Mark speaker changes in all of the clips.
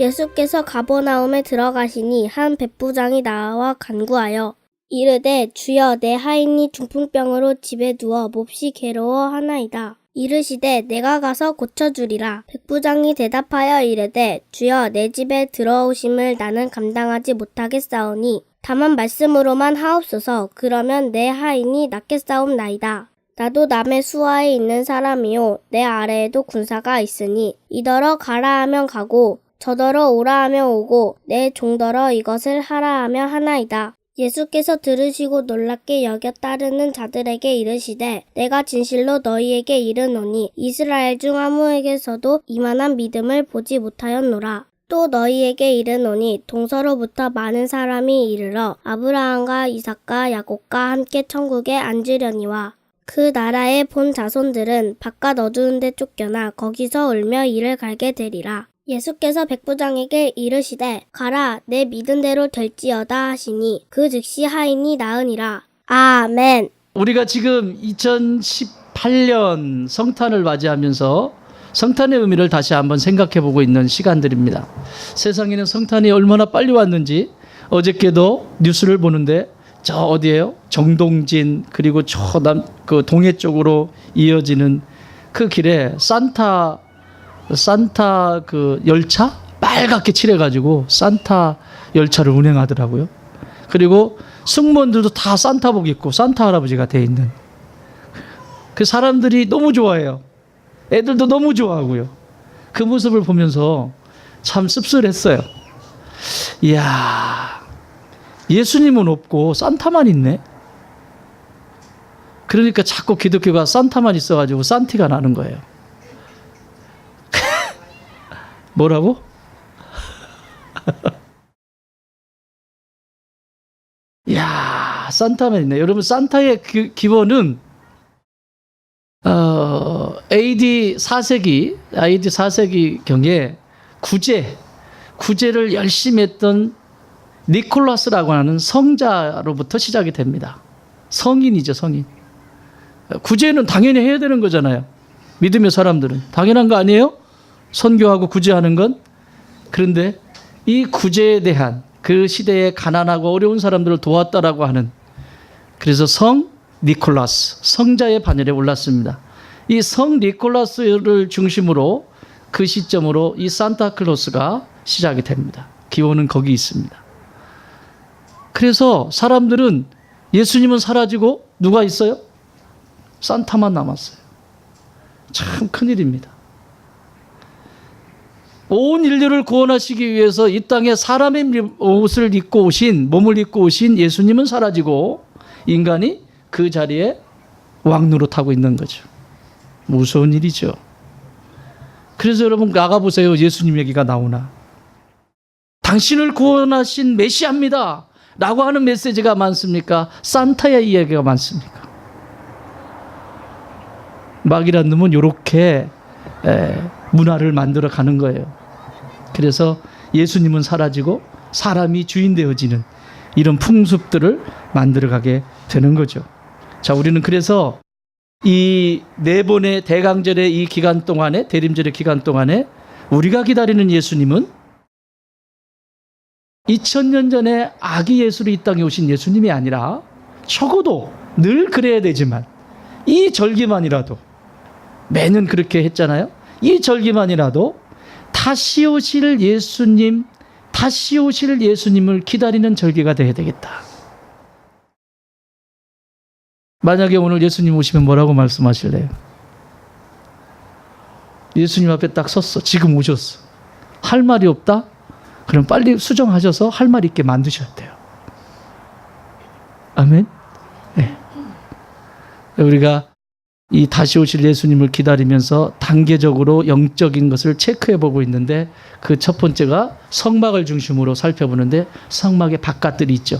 Speaker 1: 예수께서 가버나움에 들어가시니 한 백부장이 나와 간구하여 이르되 주여 내 하인이 중풍병으로 집에 누워 몹시 괴로워하나이다. 이르시되 내가 가서 고쳐주리라. 백부장이 대답하여 이르되 주여 내 집에 들어오심을 나는 감당하지 못하겠사오니 다만 말씀으로만 하옵소서. 그러면 내 하인이 낫겠사옵나이다. 나도 남의 수하에 있는 사람이요 내 아래에도 군사가 있으니 이더러 가라 하면 가고 저더러 오라 하면 오고 내 종더러 이것을 하라 하면 하나이다. 예수께서 들으시고 놀랍게 여겨 따르는 자들에게 이르시되 내가 진실로 너희에게 이르노니 이스라엘 중 아무에게서도 이만한 믿음을 보지 못하였노라. 또 너희에게 이르노니 동서로부터 많은 사람이 이르러 아브라함과 이삭과 야곱과 함께 천국에 앉으려니와 그 나라의 본 자손들은 바깥 어두운 데 쫓겨나 거기서 울며 이를 갈게 되리라. 예수께서 백부장에게 이르시되 가라 내 믿은 대로 될지어다 하시니 그 즉시 하인이 나으니라. 아멘.
Speaker 2: 우리가 지금 2018년 성탄을 맞이하면서 성탄의 의미를 다시 한번 생각해 보고 있는 시간들입니다. 세상에는 성탄이 얼마나 빨리 왔는지 어저께도 뉴스를 보는데 저 어디예요? 정동진 그리고 그 동해 쪽으로 이어지는 그 길에 산타 그 열차 빨갛게 칠해가지고 산타 열차를 운행하더라고요. 그리고 승무원들도 다 산타복 입고 산타 할아버지가 돼 있는 그 사람들이 너무 좋아해요. 애들도 너무 좋아하고요. 그 모습을 보면서 참 씁쓸했어요. 이야, 예수님은 없고 산타만 있네. 그러니까 자꾸 기독교가 산타만 있어가지고 산티가 나는 거예요. 뭐라고? 이야, 산타만 있네. 여러분, 산타의 기원은 AD 4세기 경에 구제를 열심히 했던 니콜라스라고 하는 성자로부터 시작이 됩니다. 성인이죠, 성인. 구제는 당연히 해야 되는 거잖아요. 믿음의 사람들은. 당연한 거 아니에요? 선교하고 구제하는 건. 그런데 이 구제에 대한 그 시대에 가난하고 어려운 사람들을 도왔다라고 하는, 그래서 성 니콜라스, 성자의 반열에 올랐습니다. 이 성 니콜라스를 중심으로 그 시점으로 이 산타클로스가 시작이 됩니다. 기원은 거기 있습니다. 그래서 사람들은 예수님은 사라지고 누가 있어요? 산타만 남았어요. 참 큰일입니다. 온 인류를 구원하시기 위해서 이 땅에 사람의 옷을 입고 오신, 몸을 입고 오신 예수님은 사라지고 인간이 그 자리에 왕노릇하고 있는 거죠. 무서운 일이죠. 그래서 여러분 나가보세요. 예수님 얘기가 나오나. 당신을 구원하신 메시아입니다 라고 하는 메시지가 많습니까? 산타의 이야기가 많습니까? 마귀란 놈은 이렇게 문화를 만들어 가는 거예요. 그래서 예수님은 사라지고 사람이 주인 되어지는 이런 풍습들을 만들어가게 되는 거죠. 자, 우리는 그래서 이 네 번의 대강절의 이 기간 동안에, 대림절의 기간 동안에 우리가 기다리는 예수님은 2000년 전에 아기 예수로 이 땅에 오신 예수님이 아니라, 적어도 늘 그래야 되지만 이 절기만이라도, 매년 그렇게 했잖아요. 이 절기만이라도 다시 오실 예수님을 기다리는 절기가 되어야 되겠다. 만약에 오늘 예수님 오시면 뭐라고 말씀하실래요? 예수님 앞에 딱 섰어. 지금 오셨어. 할 말이 없다? 그럼 빨리 수정하셔서 할 말 있게 만드셔야 돼요. 아멘? 네. 우리가 이 다시 오실 예수님을 기다리면서 단계적으로 영적인 것을 체크해 보고 있는데, 그 첫 번째가 성막을 중심으로 살펴보는데, 성막의 바깥들이 있죠.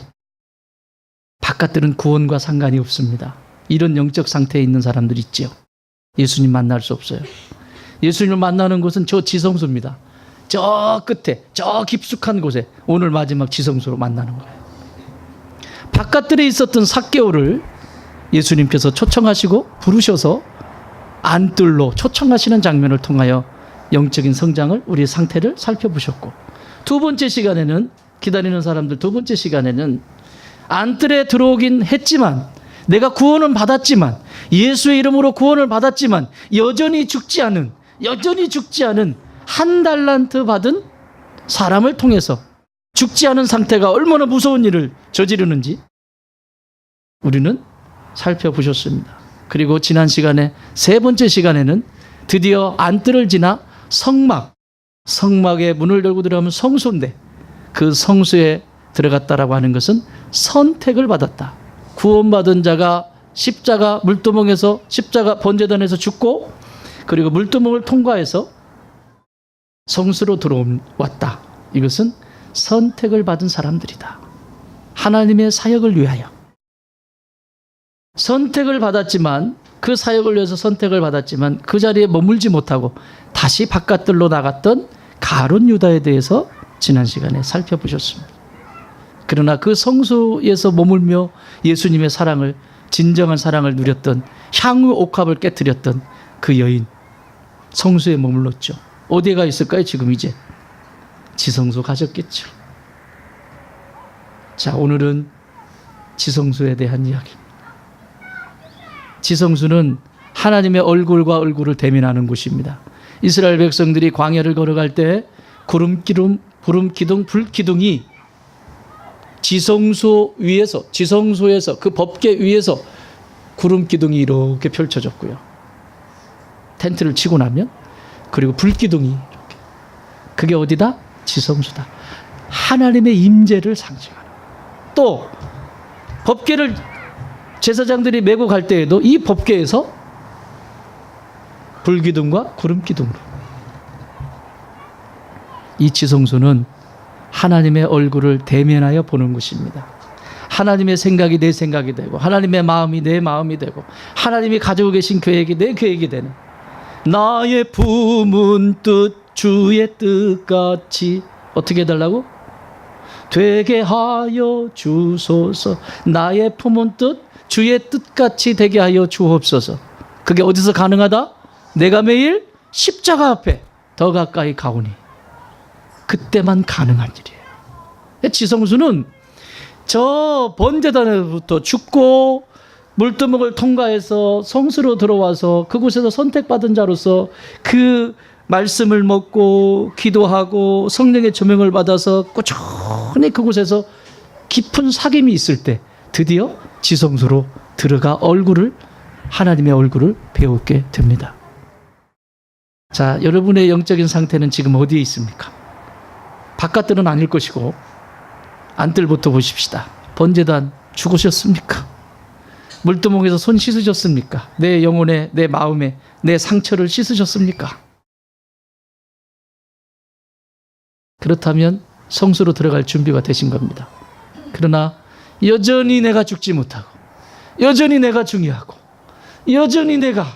Speaker 2: 바깥들은 구원과 상관이 없습니다. 이런 영적 상태에 있는 사람들이 있죠. 예수님 만날 수 없어요. 예수님을 만나는 곳은 저 지성소입니다. 저 끝에, 저 깊숙한 곳에 오늘 마지막 지성소로 만나는 거예요. 바깥들에 있었던 삭개오를 예수님께서 초청하시고 부르셔서 안뜰로 초청하시는 장면을 통하여 영적인 성장을, 우리의 상태를 살펴보셨고, 두 번째 시간에는, 기다리는 사람들 두 번째 시간에는 안뜰에 들어오긴 했지만, 내가 구원은 받았지만, 예수의 이름으로 구원을 받았지만 여전히 죽지 않은 한 달란트 받은 사람을 통해서 죽지 않은 상태가 얼마나 무서운 일을 저지르는지 우리는 살펴보셨습니다. 그리고 지난 시간에 세 번째 시간에는 드디어 안뜰을 지나 성막의 문을 열고 들어가면 성소인데, 그 성소에 들어갔다라고 하는 것은 선택을 받았다. 구원받은 자가 십자가 물두멍에서, 십자가 번제단에서 죽고, 그리고 물두멍을 통과해서 성수로 들어왔다. 이것은 선택을 받은 사람들이다. 하나님의 사역을 위하여 선택을 받았지만, 그 사역을 위해서 선택을 받았지만 그 자리에 머물지 못하고 다시 바깥들로 나갔던 가룟 유다에 대해서 지난 시간에 살펴보셨습니다. 그러나 그 성소에서 머물며 예수님의 사랑을, 진정한 사랑을 누렸던, 향후 옥합을 깨뜨렸던 그 여인, 성소에 머물렀죠. 어디에 가 있을까요? 지금 이제 지성소 가셨겠죠. 자, 오늘은 지성소에 대한 이야기. 지성소는 하나님의 얼굴과 얼굴을 대면하는 곳입니다. 이스라엘 백성들이 광야를 걸어갈 때 불기둥이 지성소에서 그 법궤 위에서 구름기둥이 이렇게 펼쳐졌고요. 텐트를 치고 나면, 그리고 불기둥이 이렇게, 그게 어디다? 지성소다. 하나님의 임재를 상징하는. 또 법궤를 제사장들이 메고 갈 때에도 이 법궤에서 불기둥과 구름기둥으로, 이 지성소는 하나님의 얼굴을 대면하여 보는 곳입니다. 하나님의 생각이 내 생각이 되고, 하나님의 마음이 내 마음이 되고, 하나님이 가지고 계신 계획이 내 계획이 되는, 나의 품은 뜻 주의 뜻같이 어떻게 해달라고? 되게 하여 주소서. 나의 품은 뜻 주의 뜻같이 되게 하여 주옵소서. 그게 어디서 가능하다? 내가 매일 십자가 앞에 더 가까이 가오니. 그때만 가능한 일이에요. 지성소는 저 번제단에부터 죽고 물두멍을 통과해서 성수로 들어와서 그곳에서 선택받은 자로서 그 말씀을 먹고 기도하고 성령의 조명을 받아서 꾸준히 그곳에서 깊은 사귐이 있을 때 드디어 지성소로 들어가 하나님의 얼굴을 배우게 됩니다. 자, 여러분의 영적인 상태는 지금 어디에 있습니까? 바깥들은 아닐 것이고, 안뜰부터 보십시다. 번제단 죽으셨습니까? 물두멍에서 손 씻으셨습니까? 내 영혼에, 내 마음에, 내 상처를 씻으셨습니까? 그렇다면 성수로 들어갈 준비가 되신 겁니다. 그러나 여전히 내가 죽지 못하고, 여전히 내가 중요하고, 여전히 내가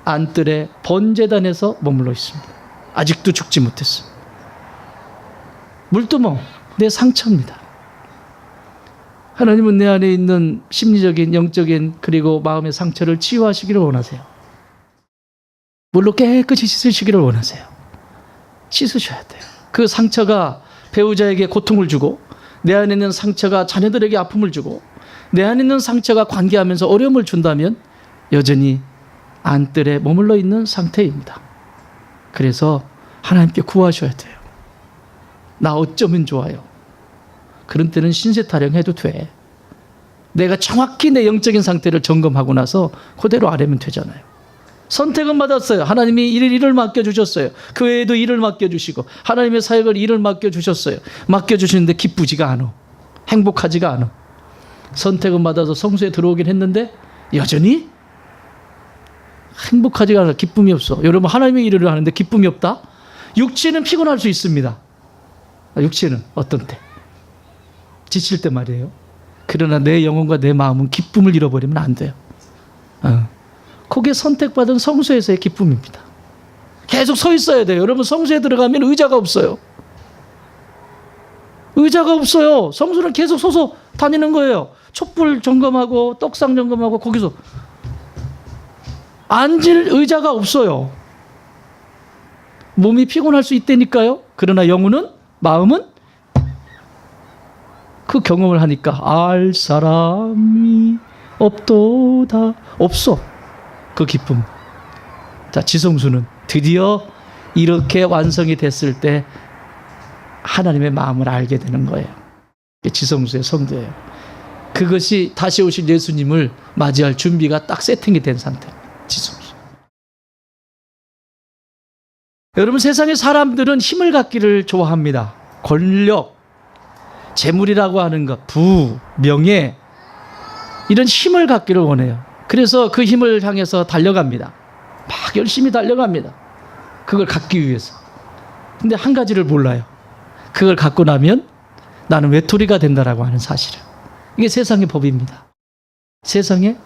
Speaker 2: 안뜰의 번제단에서 머물러 있습니다. 아직도 죽지 못했습니다. 물두멍, 내 상처입니다. 하나님은 내 안에 있는 심리적인, 영적인, 그리고 마음의 상처를 치유하시기를 원하세요. 물로 깨끗이 씻으시기를 원하세요. 씻으셔야 돼요. 그 상처가 배우자에게 고통을 주고, 내 안에 있는 상처가 자녀들에게 아픔을 주고, 내 안에 있는 상처가 관계하면서 어려움을 준다면 여전히 안뜰에 머물러 있는 상태입니다. 그래서 하나님께 구하셔야 돼요. 나 어쩌면 좋아요. 그런 때는 신세타령해도 돼. 내가 정확히 내 영적인 상태를 점검하고 나서 그대로 아뢰면 되잖아요. 선택은 받았어요. 하나님이 일을 맡겨주셨어요. 교회에도 일을 맡겨주시고, 하나님의 사역을 일을 맡겨주셨어요. 맡겨주시는데 기쁘지가 않아. 행복하지가 않아. 선택은 받아서 성소에 들어오긴 했는데 여전히 행복하지가 않아. 기쁨이 없어. 여러분, 하나님의 일을 하는데 기쁨이 없다? 육체는 피곤할 수 있습니다. 육체는 어떤 때? 지칠 때 말이에요. 그러나 내 영혼과 내 마음은 기쁨을 잃어버리면 안 돼요. 그게 선택받은 성소에서의 기쁨입니다. 계속 서 있어야 돼요. 여러분, 성소에 들어가면 의자가 없어요. 의자가 없어요. 성소는 계속 서서 다니는 거예요. 촛불 점검하고 떡상 점검하고 거기서 앉을 의자가 없어요. 몸이 피곤할 수 있다니까요. 그러나 영혼은, 마음은 그 경험을 하니까 알 사람이 없도다. 없어. 그 기쁨. 자, 지성수는 드디어 이렇게 완성이 됐을 때 하나님의 마음을 알게 되는 거예요. 지성수의 성도예요. 그것이 다시 오실 예수님을 맞이할 준비가 딱 세팅이 된 상태. 지성수. 여러분, 세상의 사람들은 힘을 갖기를 좋아합니다. 권력, 재물이라고 하는 것, 부, 명예, 이런 힘을 갖기를 원해요. 그래서 그 힘을 향해서 달려갑니다. 막 열심히 달려갑니다. 그걸 갖기 위해서. 근데 한 가지를 몰라요. 그걸 갖고 나면 나는 외톨이가 된다라고 하는 사실을. 이게 세상의 법입니다. 세상의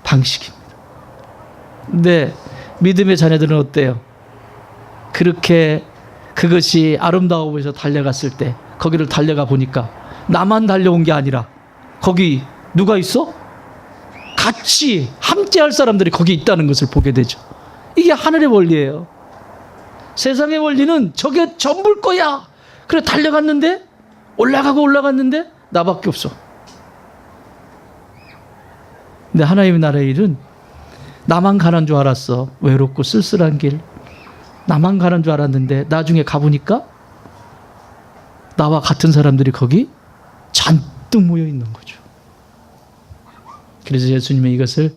Speaker 2: 방식입니다. 근데 믿음의 자녀들은 어때요? 그렇게 그것이 아름다워 보여서 달려갔을 때 거기를 달려가 보니까 나만 달려온 게 아니라 거기 누가 있어? 같이 함께 할 사람들이 거기 있다는 것을 보게 되죠. 이게 하늘의 원리예요. 세상의 원리는 저게 전부일 거야. 그래 달려갔는데 올라갔는데 나밖에 없어. 근데 하나님의 나라의 일은 나만 가는 줄 알았어. 외롭고 쓸쓸한 길. 나만 가는 줄 알았는데 나중에 가보니까 나와 같은 사람들이 거기 잔뜩 모여 있는 거죠. 그래서 예수님은 이것을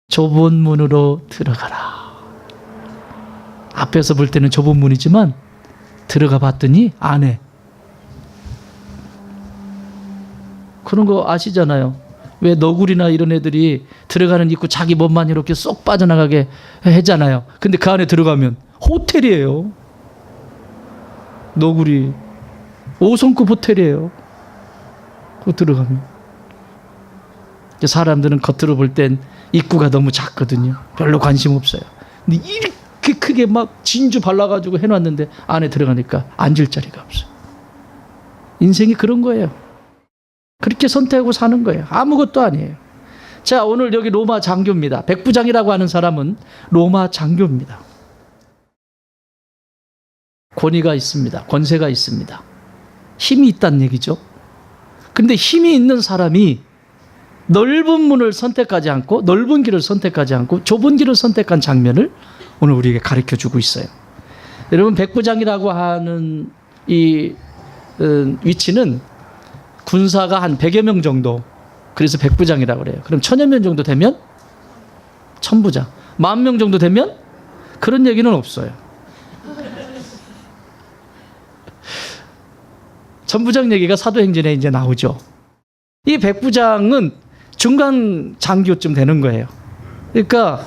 Speaker 2: 좁은 문으로 들어가라. 앞에서 볼 때는 좁은 문이지만 들어가 봤더니 안에 그런 거 아시잖아요. 왜 너구리나 이런 애들이 들어가는 입구 자기 몸만 이렇게 쏙 빠져나가게 했잖아요. 근데 그 안에 들어가면 호텔이에요. 너구리 5성급 호텔이에요. 그 들어가면 사람들은 겉으로 볼 땐 입구가 너무 작거든요. 별로 관심 없어요. 근데 이렇게 크게 막 진주 발라가지고 해놨는데 안에 들어가니까 앉을 자리가 없어요. 인생이 그런 거예요. 그렇게 선택하고 사는 거예요. 아무것도 아니에요. 자, 오늘 여기 로마 장교입니다. 백부장이라고 하는 사람은 로마 장교입니다. 권위가 있습니다. 권세가 있습니다. 힘이 있다는 얘기죠. 근데 힘이 있는 사람이 넓은 문을 선택하지 않고 넓은 길을 선택하지 않고 좁은 길을 선택한 장면을 오늘 우리에게 가르쳐 주고 있어요. 여러분, 백부장이라고 하는 이 위치는 군사가 한 100여 명 정도, 그래서 백부장이라고 그래요. 그럼 1000여 명 정도 되면 천부장, 10,000명 정도 되면 그런 얘기는 없어요. 천부장 얘기가 사도행전에 이제 나오죠. 이 백부장은 중간 장교쯤 되는 거예요. 그러니까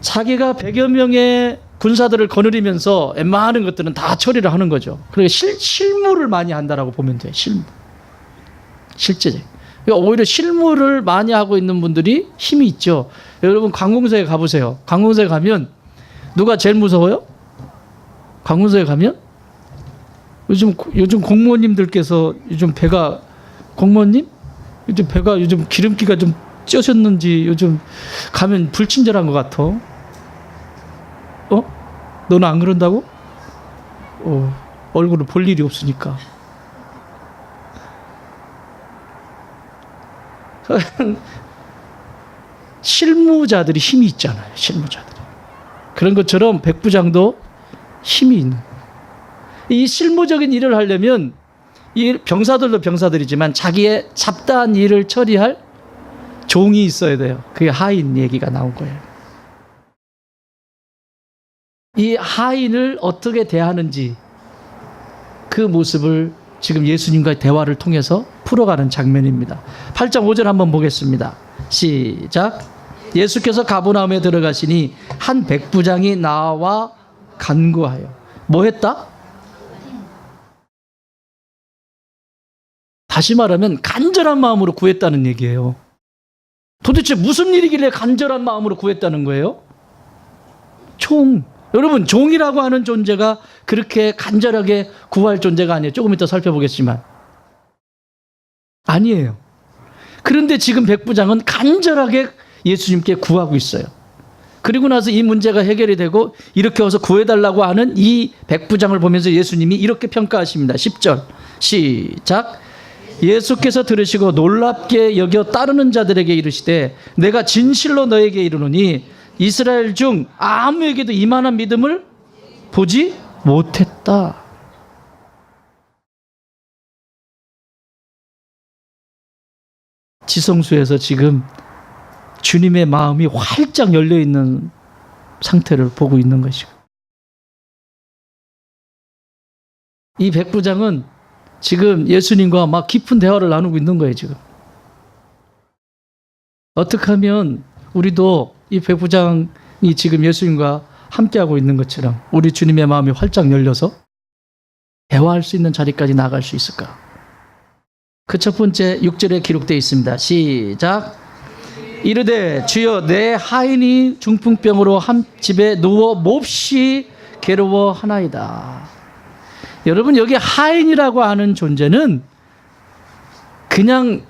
Speaker 2: 자기가 100여 명의 군사들을 거느리면서 웬만한 것들은 다 처리를 하는 거죠. 그러니까 실무를 많이 한다라고 보면 돼요. 실제적. 그러니까 오히려 실무를 많이 하고 있는 분들이 힘이 있죠. 여러분, 관공서에 가보세요. 관공서에 가면 누가 제일 무서워요? 관공서에 가면 요즘 공무원님들께서 요즘 배가 공무원님 요즘 배가 요즘 기름기가 좀 쪄셨는지 요즘 가면 불친절한 것 같아. 너는 안 그런다고? 얼굴을 볼 일이 없으니까. 실무자들이 힘이 있잖아요. 실무자들이. 그런 것처럼 백부장도 힘이 있는. 이 실무적인 일을 하려면 이 병사들도 병사들이지만 자기의 잡다한 일을 처리할 종이 있어야 돼요. 그게 하인 얘기가 나온 거예요. 이 하인을 어떻게 대하는지 그 모습을 지금 예수님과의 대화를 통해서 풀어가는 장면입니다. 8장 5절 한번 보겠습니다. 시작. 예수께서 가버나움에 들어가시니 한 백부장이 나와 간구하여. 뭐 했다? 다시 말하면 간절한 마음으로 구했다는 얘기예요. 도대체 무슨 일이길래 간절한 마음으로 구했다는 거예요? 여러분, 종이라고 하는 존재가 그렇게 간절하게 구할 존재가 아니에요. 조금 이따 살펴보겠지만. 아니에요. 그런데 지금 백부장은 간절하게 예수님께 구하고 있어요. 그리고 나서 이 문제가 해결이 되고 이렇게 와서 구해달라고 하는 이 백부장을 보면서 예수님이 이렇게 평가하십니다. 10절 시작. 예수께서 들으시고 놀랍게 여겨 따르는 자들에게 이르시되 내가 진실로 너에게 이르노니 이스라엘 중 아무에게도 이만한 믿음을 보지 못했다. 지성소에서 지금 주님의 마음이 활짝 열려있는 상태를 보고 있는 것이고, 이 백부장은 지금 예수님과 막 깊은 대화를 나누고 있는 거예요. 지금 어떻게 하면 우리도 이 백부장이 지금 예수님과 함께하고 있는 것처럼 우리 주님의 마음이 활짝 열려서 대화할 수 있는 자리까지 나아갈 수 있을까? 그 첫 번째 6절에 기록되어 있습니다. 시작. 이르되 주여 내 하인이 중풍병으로 한 집에 누워 몹시 괴로워하나이다. 여러분, 여기 하인이라고 하는 존재는 그냥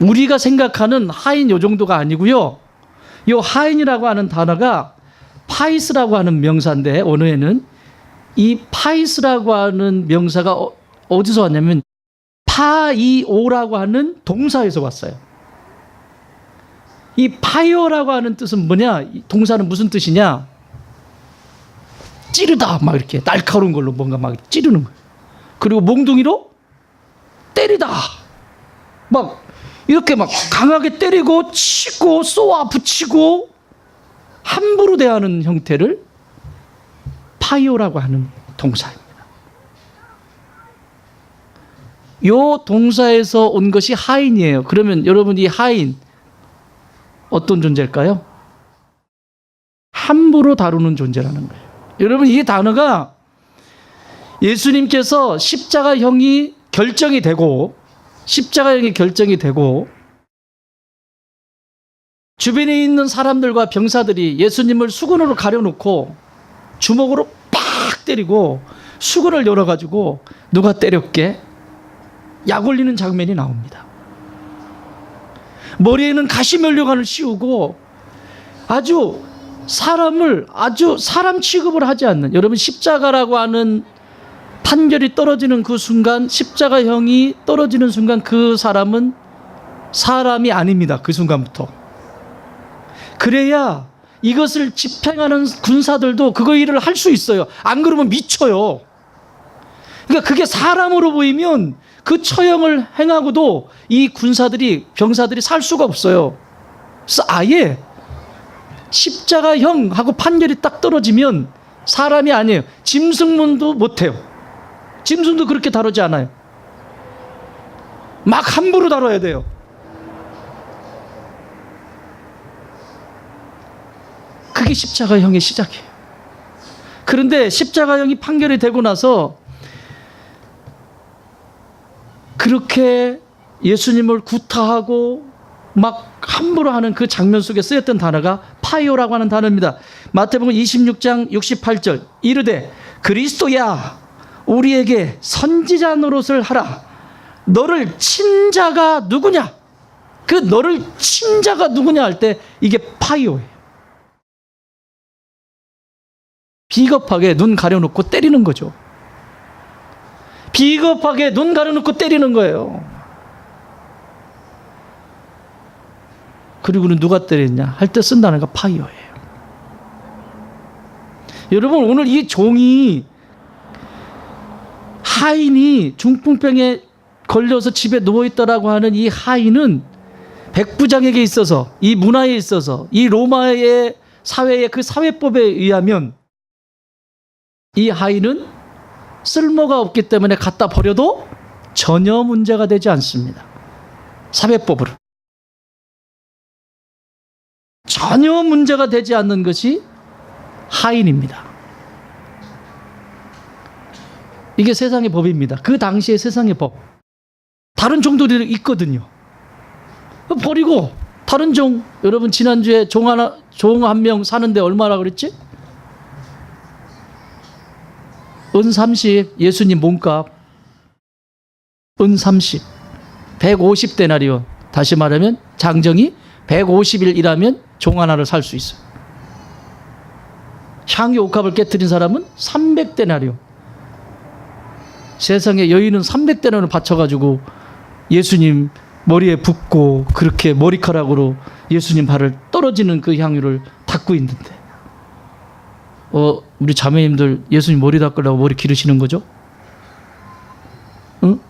Speaker 2: 우리가 생각하는 하인 요 정도가 아니고요. 이 하인이라고 하는 단어가 파이스라고 하는 명사인데, 원어에는 이 파이스라고 하는 명사가 어디서 왔냐면 파이오라고 하는 동사에서 왔어요. 이 파이오라고 하는 뜻은 뭐냐? 이 동사는 무슨 뜻이냐? 찌르다, 막 이렇게 날카로운 걸로 뭔가 막 찌르는 거예요. 그리고 몽둥이로 때리다, 막 이렇게 막 강하게 때리고 치고 쏘아 붙이고 함부로 대하는 형태를 파이오라고 하는 동사입니다. 요 동사에서 온 것이 하인이에요. 그러면 여러분, 이 하인 어떤 존재일까요? 함부로 다루는 존재라는 거예요. 여러분, 이 단어가 예수님께서 십자가형이 결정이 되고 주변에 있는 사람들과 병사들이 예수님을 수건으로 가려놓고 주먹으로 팍 때리고 수건을 열어가지고 누가 때렸게 약 올리는 장면이 나옵니다. 머리에는 가시면류관을 씌우고 아주 사람 취급을 하지 않는, 여러분, 십자가라고 하는 판결이 떨어지는 그 순간, 십자가형이 떨어지는 순간 그 사람은 사람이 아닙니다. 그 순간부터. 그래야 이것을 집행하는 군사들도 그거 일을 할 수 있어요. 안 그러면 미쳐요. 그러니까 그게 사람으로 보이면 그 처형을 행하고도 이 병사들이 살 수가 없어요. 그래서 아예 십자가형하고 판결이 딱 떨어지면 사람이 아니에요. 짐승문도 못해요. 짐승도 그렇게 다루지 않아요. 막 함부로 다뤄야 돼요. 그게 십자가형의 시작이에요. 그런데 십자가형이 판결이 되고 나서 그렇게 예수님을 구타하고 막 함부로 하는 그 장면 속에 쓰였던 단어가 파이오라고 하는 단어입니다. 마태복음 26장 68절 이르되 그리스도야 우리에게 선지자 노릇을 하라. 너를 친 자가 누구냐? 그 너를 친 자가 누구냐 할 때 이게 파이오예요. 비겁하게 눈 가려놓고 때리는 거죠. 비겁하게 눈 가려놓고 때리는 거예요. 그리고는 누가 때렸냐 할 때 쓴다는 거 파이어예요. 여러분, 오늘 이 종이, 하인이 중풍병에 걸려서 집에 누워있다라고 하는 이 하인은 백부장에게 있어서, 이 문화에 있어서, 이 로마의 사회의 그 사회법에 의하면 이 하인은 쓸모가 없기 때문에 갖다 버려도 전혀 문제가 되지 않습니다. 사회법으로 전혀 문제가 되지 않는 것이 하인입니다. 이게 세상의 법입니다. 그 당시의 세상의 법. 다른 종들이 있거든요. 버리고 다른 종, 여러분 지난주에 종 한 명 사는데 얼마나 그랬지? 은 30, 예수님 몸값 은 30, 150데나리온. 다시 말하면 장정이 150일 일하면 종 하나를 살 수 있어요. 향유 옥합을 깨뜨린 사람은 300데나리온. 세상에 여인은 300데나리온을 바쳐가지고 예수님 머리에 붓고 그렇게 머리카락으로 예수님 발을 떨어지는 그 향유를 닦고 있는데, 우리 자매님들 예수님 머리 닦으려고 머리 기르시는 거죠? 응?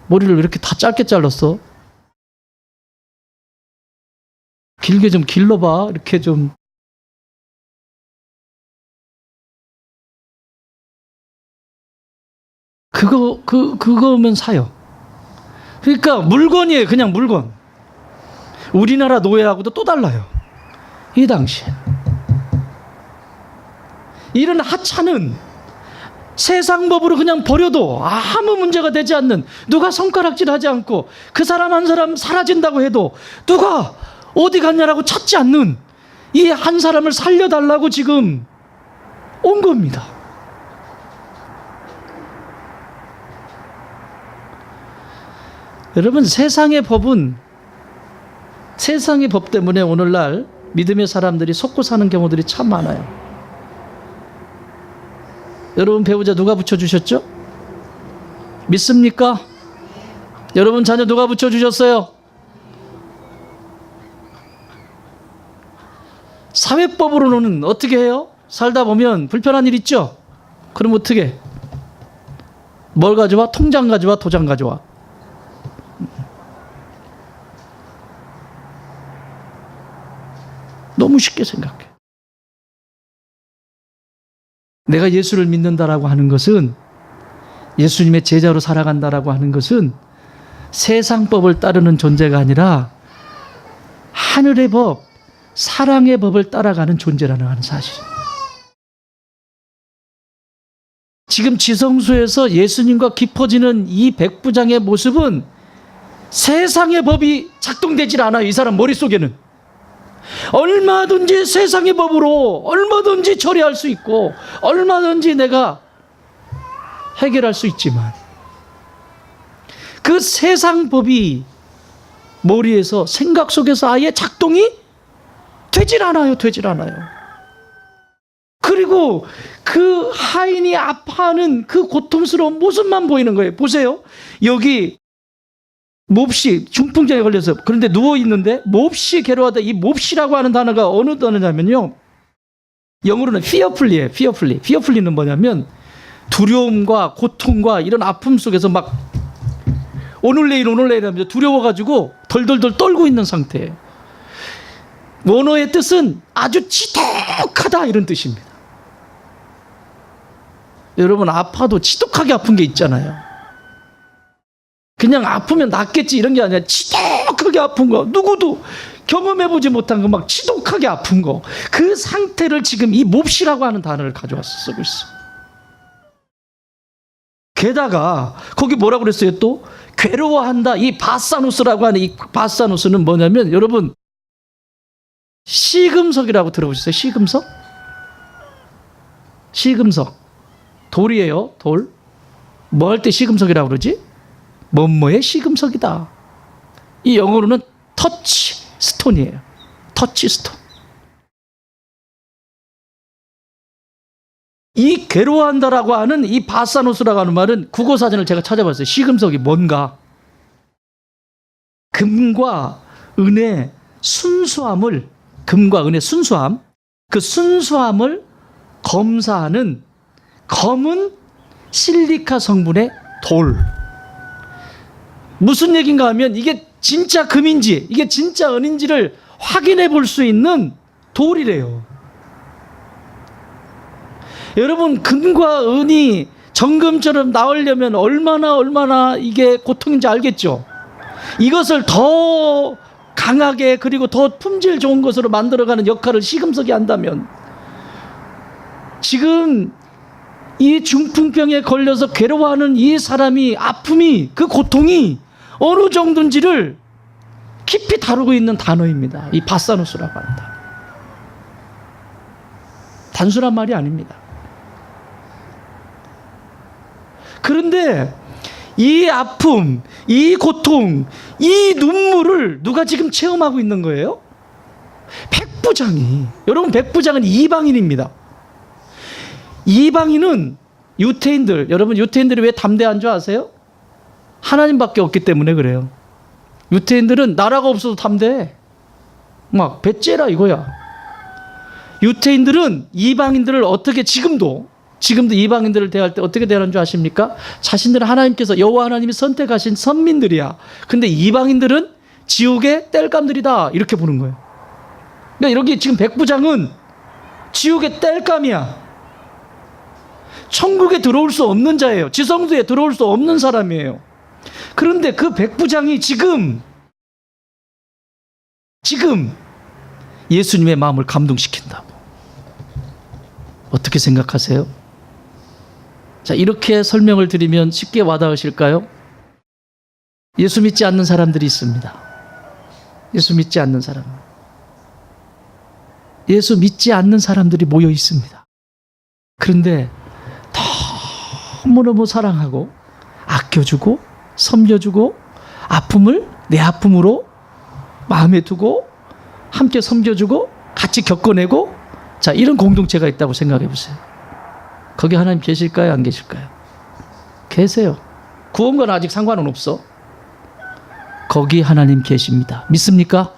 Speaker 2: 머리를 왜 이렇게 다 짧게 잘랐어? 길게 좀 길러봐. 이렇게 좀. 그거면 사요. 그러니까 물건이에요. 그냥 물건. 우리나라 노예하고도 또 달라요. 이 당시에. 이런 하찮은 세상 법으로 그냥 버려도 아무 문제가 되지 않는, 누가 손가락질하지 않고 그 사람 한 사람 사라진다고 해도 누가 어디 갔냐라고 찾지 않는 이 한 사람을 살려달라고 지금 온 겁니다. 여러분, 세상의 법 때문에 오늘날 믿음의 사람들이 속고 사는 경우들이 참 많아요. 여러분 배우자 누가 붙여주셨죠? 믿습니까? 여러분 자녀 누가 붙여주셨어요? 사회법으로는 어떻게 해요? 살다 보면 불편한 일 있죠? 그럼 어떻게? 뭘 가져와? 통장 가져와? 도장 가져와? 너무 쉽게 생각해. 내가 예수를 믿는다라고 하는 것은, 예수님의 제자로 살아간다라고 하는 것은 세상법을 따르는 존재가 아니라 하늘의 법, 사랑의 법을 따라가는 존재라는 하는 사실. 지금 지성소에서 예수님과 깊어지는 이 백부장의 모습은 세상의 법이 작동되질 않아요. 이 사람 머릿속에는. 얼마든지 세상의 법으로 얼마든지 처리할 수 있고 얼마든지 내가 해결할 수 있지만 그 세상 법이 머리에서, 생각 속에서 아예 작동이 되질 않아요. 그리고 그 하인이 아파하는 그 고통스러운 모습만 보이는 거예요. 보세요. 여기 몹시 중풍장에 걸려서 그런데 누워있는데 몹시 괴로워하다. 이 몹시라고 하는 단어가 어느 단어냐면요, 영어로는 fearfully예요. fearfully는 뭐냐면 두려움과 고통과 이런 아픔 속에서 막 오늘 내일 하면서 두려워가지고 덜덜덜 떨고 있는 상태예요. 원어의 뜻은 아주 지독하다 이런 뜻입니다. 여러분 아파도 지독하게 아픈 게 있잖아요. 그냥 아프면 낫겠지 이런 게 아니라 지독하게 아픈 거, 누구도 경험해보지 못한 거, 막 지독하게 아픈 거, 그 상태를 지금 이 몹시라고 하는 단어를 가져와서 쓰고 있어. 게다가 거기 뭐라고 그랬어요? 또 괴로워한다. 이 바사누스라고 하는 이 바사누스는 뭐냐면, 여러분 시금석이라고 들어보셨어요? 시금석 돌이에요. 돌. 뭐 할 때 시금석이라고 그러지? 뭐뭐의 시금석이다. 이 영어로는 터치 스톤이에요. 터치 스톤. 이 괴로워한다라고 하는 이 바사노스라고 하는 말은 국어사전을 제가 찾아봤어요. 시금석이 뭔가, 금과 은의 순수함을, 그 순수함을 검사하는 검은 실리카 성분의 돌. 무슨 얘기인가 하면 이게 진짜 금인지 이게 진짜 은인지를 확인해 볼 수 있는 돌이래요. 여러분, 금과 은이 정금처럼 나오려면 얼마나 이게 고통인지 알겠죠? 이것을 더 강하게 그리고 더 품질 좋은 것으로 만들어가는 역할을 시금석이 한다면, 지금 이 중풍병에 걸려서 괴로워하는 이 사람이 아픔이, 그 고통이 어느 정도인지를 깊이 다루고 있는 단어입니다. 이 바사누스라고 하는 단어. 단순한 말이 아닙니다. 그런데 이 아픔, 이 고통, 이 눈물을 누가 지금 체험하고 있는 거예요? 백부장이. 여러분, 백부장은 이방인입니다. 이방인은 유태인들, 여러분 유태인들이 왜 담대한 줄 아세요? 하나님밖에 없기 때문에 그래요. 유태인들은 나라가 없어도 담대해. 막 배째라 이거야. 유태인들은 이방인들을 어떻게 지금도 이방인들을 대할 때 어떻게 대하는 줄 아십니까? 자신들은 하나님께서 여호와 하나님이 선택하신 선민들이야. 근데 이방인들은 지옥의 땔감들이다 이렇게 보는 거예요. 그러니까 여기 지금 백부장은 지옥의 땔감이야. 천국에 들어올 수 없는 자예요. 지성소에 들어올 수 없는 사람이에요. 그런데 그 백부장이 지금 예수님의 마음을 감동시킨다고. 어떻게 생각하세요? 자, 이렇게 설명을 드리면 쉽게 와닿으실까요? 예수 믿지 않는 사람들이 있습니다. 예수 믿지 않는 사람. 예수 믿지 않는 사람들이 모여 있습니다. 그런데 너무너무 사랑하고 아껴주고 섬겨주고 아픔을 내 아픔으로 마음에 두고 함께 섬겨주고 같이 겪어내고, 자, 이런 공동체가 있다고 생각해 보세요. 거기 하나님 계실까요? 안 계실까요? 계세요. 구원과는 아직 상관은 없어. 거기 하나님 계십니다. 믿습니까?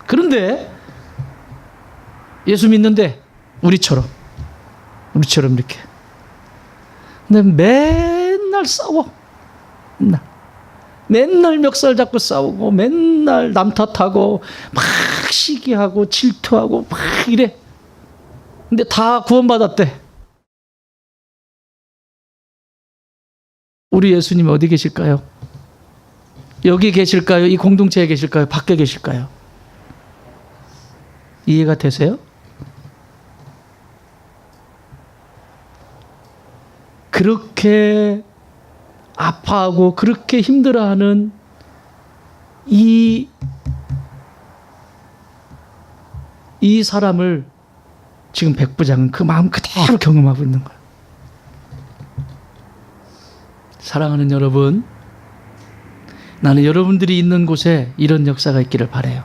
Speaker 2: 그런데 예수 믿는데 우리처럼 이렇게 근데 맨날 싸워. 맨날 멱살 잡고 싸우고 맨날 남 탓하고 막 시기하고 질투하고 막 이래. 근데 다 구원받았대. 우리 예수님 어디 계실까요? 여기 계실까요? 이 공동체에 계실까요? 밖에 계실까요? 이해가 되세요? 그렇게 아파하고 그렇게 힘들어하는 이 사람을 지금 백부장은 그 마음 그대로 경험하고 있는 거예요. 사랑하는 여러분, 나는 여러분들이 있는 곳에 이런 역사가 있기를 바라요.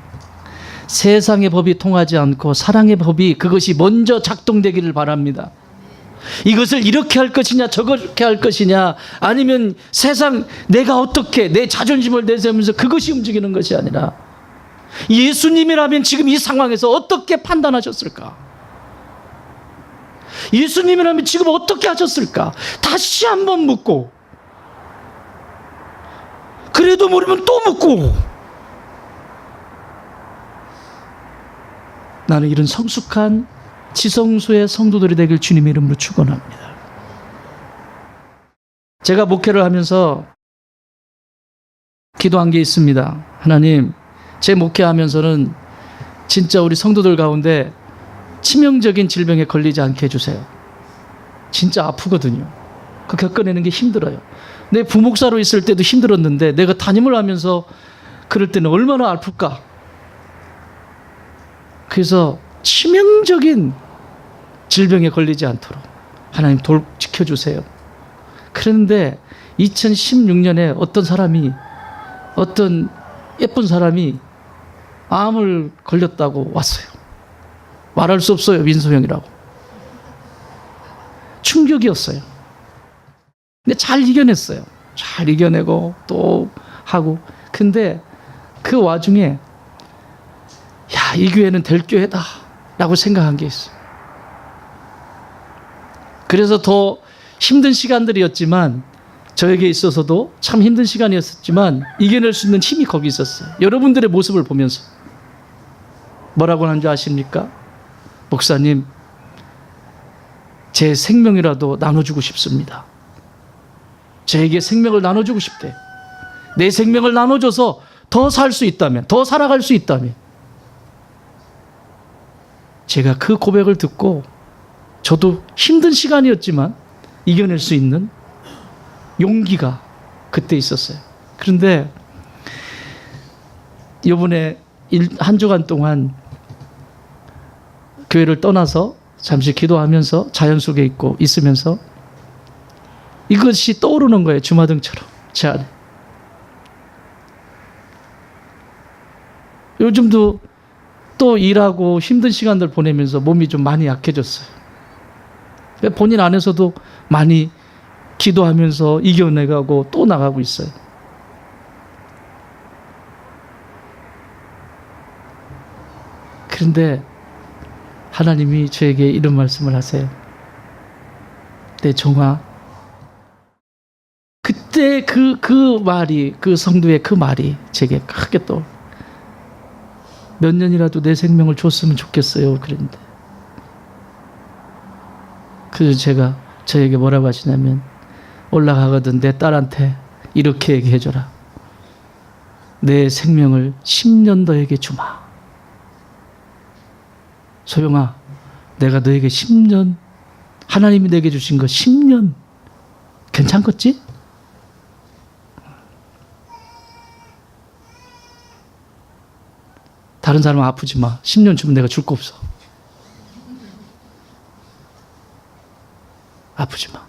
Speaker 2: 세상의 법이 통하지 않고 사랑의 법이 그것이 먼저 작동되기를 바랍니다. 이것을 이렇게 할 것이냐 저렇게 할 것이냐, 아니면 세상 내가 어떻게 내 자존심을 내세우면서 그것이 움직이는 것이 아니라 예수님이라면 지금 이 상황에서 어떻게 판단하셨을까? 예수님이라면 지금 어떻게 하셨을까? 다시 한번 묻고, 그래도 모르면 또 묻고. 나는 이런 성숙한 지성소의 성도들이 되길 주님의 이름으로 축원합니다. 제가 목회를 하면서 기도한 게 있습니다. 하나님, 제 목회하면서는 진짜 우리 성도들 가운데 치명적인 질병에 걸리지 않게 해주세요. 진짜 아프거든요. 그 겪어내는 게 힘들어요. 내 부목사로 있을 때도 힘들었는데 내가 담임을 하면서 그럴 때는 얼마나 아플까. 그래서 치명적인 질병에 걸리지 않도록 하나님 지켜주세요. 그런데 2016년에 어떤 예쁜 사람이 암을 걸렸다고 왔어요. 말할 수 없어요. 민소형이라고. 충격이었어요. 근데 잘 이겨냈어요. 잘 이겨내고 또 하고. 근데 그 와중에 야, 이 교회는 될 교회다 라고 생각한 게 있어요. 그래서 더 힘든 시간들이었지만, 저에게 있어서도 참 힘든 시간이었지만 이겨낼 수 있는 힘이 거기 있었어요. 여러분들의 모습을 보면서 뭐라고 하는 줄 아십니까? 목사님, 제 생명이라도 나눠주고 싶습니다. 저에게 생명을 나눠주고 싶대. 내 생명을 나눠줘서 더 살 수 있다면, 더 살아갈 수 있다면. 제가 그 고백을 듣고 저도 힘든 시간이었지만 이겨낼 수 있는 용기가 그때 있었어요. 그런데 이번에 한 주간 동안 교회를 떠나서 잠시 기도하면서 자연 속에 있으면서 이것이 떠오르는 거예요. 주마등처럼 제 안에. 요즘도 또 일하고 힘든 시간들 보내면서 몸이 좀 많이 약해졌어요. 본인 안에서도 많이 기도하면서 이겨내가고 또 나가고 있어요. 그런데 하나님이 저에게 이런 말씀을 하세요. 내 종아, 그때 그 말이, 그 성도의 그 말이 제게 크게 또 몇 년이라도 내 생명을 줬으면 좋겠어요. 그랬는데 그래서 제가 저에게 뭐라고 하시냐면, 올라가거든 내 딸한테 이렇게 얘기해줘라. 내 생명을 10년 너에게 주마. 소영아, 내가 너에게 10년, 하나님이 내게 주신 거 10년 괜찮겠지? 다른 사람 아프지 마. 10년 주면 내가 줄 거 없어. 아프지 마.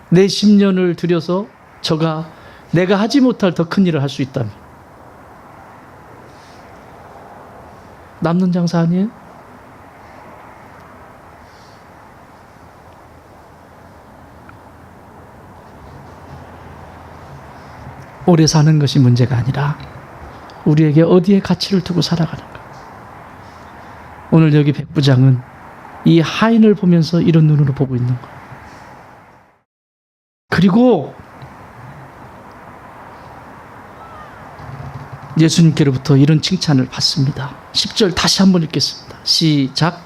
Speaker 2: 내 10년을 들여서 저가 내가 하지 못할 더 큰 일을 할 수 있다면 남는 장사 아니에요? 오래 사는 것이 문제가 아니라 우리에게 어디에 가치를 두고 살아가는가. 오늘 여기 백부장은 이 하인을 보면서 이런 눈으로 보고 있는 거예요. 그리고 예수님께로부터 이런 칭찬을 받습니다. 10절 다시 한번 읽겠습니다. 시작.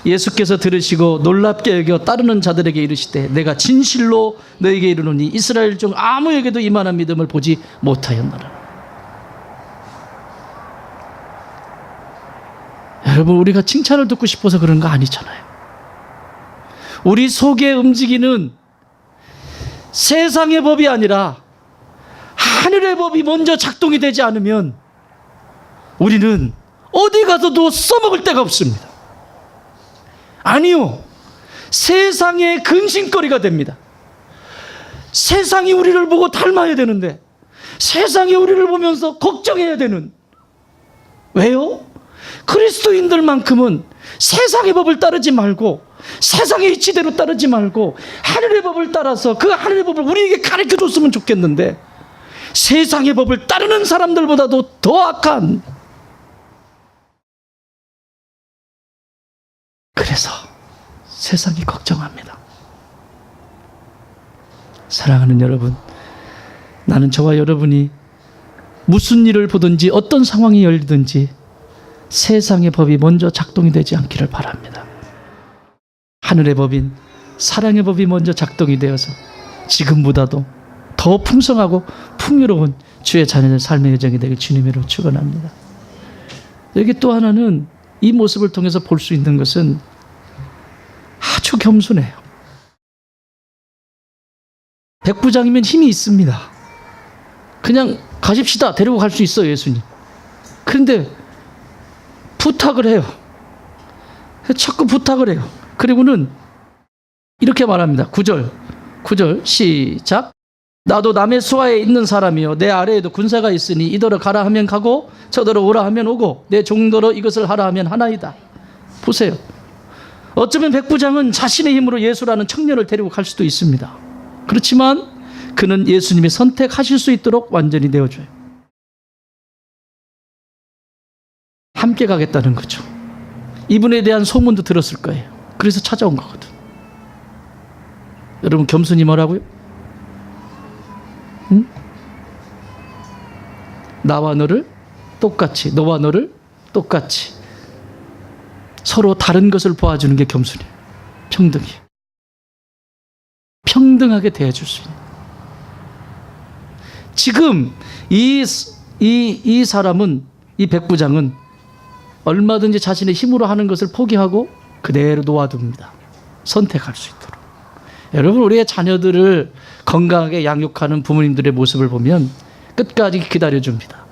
Speaker 2: 예수께서 들으시고 놀랍게 여겨 따르는 자들에게 이르시되 내가 진실로 너에게 이르노니 이스라엘 중 아무에게도 이만한 믿음을 보지 못하였노라. 여러분, 우리가 칭찬을 듣고 싶어서 그런 거 아니잖아요. 우리 속에 움직이는 세상의 법이 아니라 하늘의 법이 먼저 작동이 되지 않으면 우리는 어디 가서도 써먹을 데가 없습니다. 아니요, 세상의 근심거리가 됩니다. 세상이 우리를 보고 닮아야 되는데 세상이 우리를 보면서 걱정해야 되는. 왜요? 그리스도인들만큼은 세상의 법을 따르지 말고 세상의 이치대로 따르지 말고 하늘의 법을 따라서 그 하늘의 법을 우리에게 가르쳐 줬으면 좋겠는데 세상의 법을 따르는 사람들보다도 더 악한. 그래서 세상이 걱정합니다. 사랑하는 여러분, 나는 저와 여러분이 무슨 일을 보든지 어떤 상황이 열리든지 세상의 법이 먼저 작동이 되지 않기를 바랍니다. 하늘의 법인 사랑의 법이 먼저 작동이 되어서 지금보다도 더 풍성하고 풍요로운 주의 자녀의 삶의 여정이 되길 주님으로 축원합니다. 여기 또 하나는 이 모습을 통해서 볼 수 있는 것은 아주 겸손해요. 백부장이면 힘이 있습니다. 그냥 가십시다. 데리고 갈 수 있어요, 예수님. 그런데 부탁을 해요. 자꾸 부탁을 해요. 그리고는 이렇게 말합니다. 9절 시작. 나도 남의 수하에 있는 사람이요 내 아래에도 군사가 있으니 이더러 가라 하면 가고 저더러 오라 하면 오고 내 종더러 이것을 하라 하면 하나이다. 보세요. 어쩌면 백부장은 자신의 힘으로 예수라는 청년을 데리고 갈 수도 있습니다. 그렇지만 그는 예수님이 선택하실 수 있도록 완전히 내어줘요. 함께 가겠다는 거죠. 이분에 대한 소문도 들었을 거예요. 그래서 찾아온 거거든. 여러분, 겸손이 뭐라고요? 응? 나와 너를 똑같이, 너와 너를 똑같이 서로 다른 것을 보아주는 게 겸손이에요. 평등이에요. 평등하게 대해줄 수 있는. 지금 이 사람은, 이 백부장은 얼마든지 자신의 힘으로 하는 것을 포기하고 그대로 놓아둡니다. 선택할 수 있도록. 여러분, 우리의 자녀들을 건강하게 양육하는 부모님들의 모습을 보면 끝까지 기다려줍니다.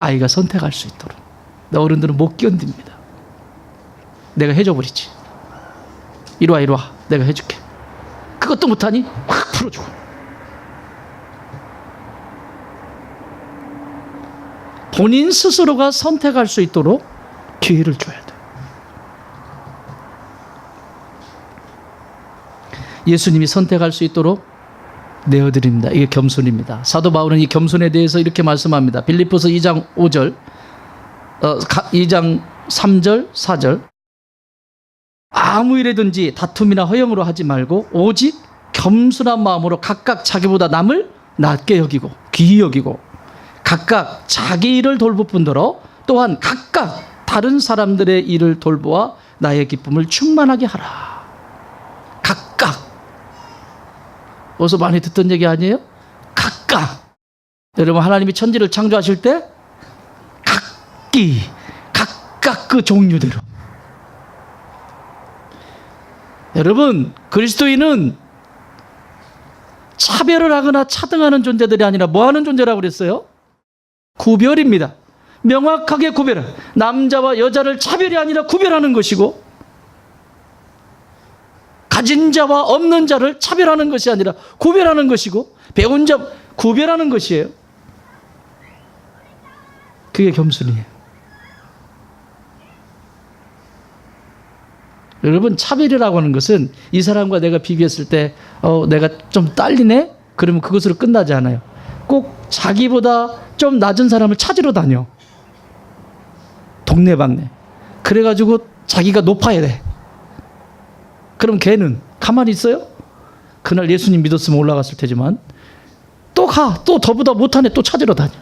Speaker 2: 아이가 선택할 수 있도록. 어른들은 못 견딥니다. 내가 해줘버리지. 이리 와, 이리 와. 내가 해줄게. 그것도 못하니 확 풀어주고. 본인 스스로가 선택할 수 있도록 기회를 줘야 돼. 예수님이 선택할 수 있도록 내어드립니다. 이게 겸손입니다. 사도 바울은 이 겸손에 대해서 이렇게 말씀합니다. 빌립보서 2장 5절, 2장 3절, 4절. 아무 일에든지 다툼이나 허영으로 하지 말고 오직 겸손한 마음으로 각각 자기보다 남을 낮게 여기고 귀히 여기고 각각 자기 일을 돌볼 뿐더러 또한 각각 다른 사람들의 일을 돌보아 나의 기쁨을 충만하게 하라. 각각. 어디서 많이 듣던 얘기 아니에요? 각각. 여러분, 하나님이 천지를 창조하실 때 각각 그 종류대로. 여러분, 그리스도인은 차별을 하거나 차등하는 존재들이 아니라 뭐 하는 존재라고 그랬어요? 구별입니다. 명확하게 구별해. 남자와 여자를 차별이 아니라 구별하는 것이고, 가진 자와 없는 자를 차별하는 것이 아니라 구별하는 것이고, 배운 자 구별하는 것이에요. 그게 겸손이에요. 여러분, 차별이라고 하는 것은 이 사람과 내가 비교했을 때 내가 좀 딸리네? 그러면 그것으로 끝나지 않아요. 꼭 자기보다 좀 낮은 사람을 찾으러 다녀. 동네방네. 그래가지고 자기가 높아야 돼. 그럼 걔는 가만히 있어요? 그날 예수님 믿었으면 올라갔을 테지만 또 가. 또 저보다 못한 애 또 찾으러 다녀.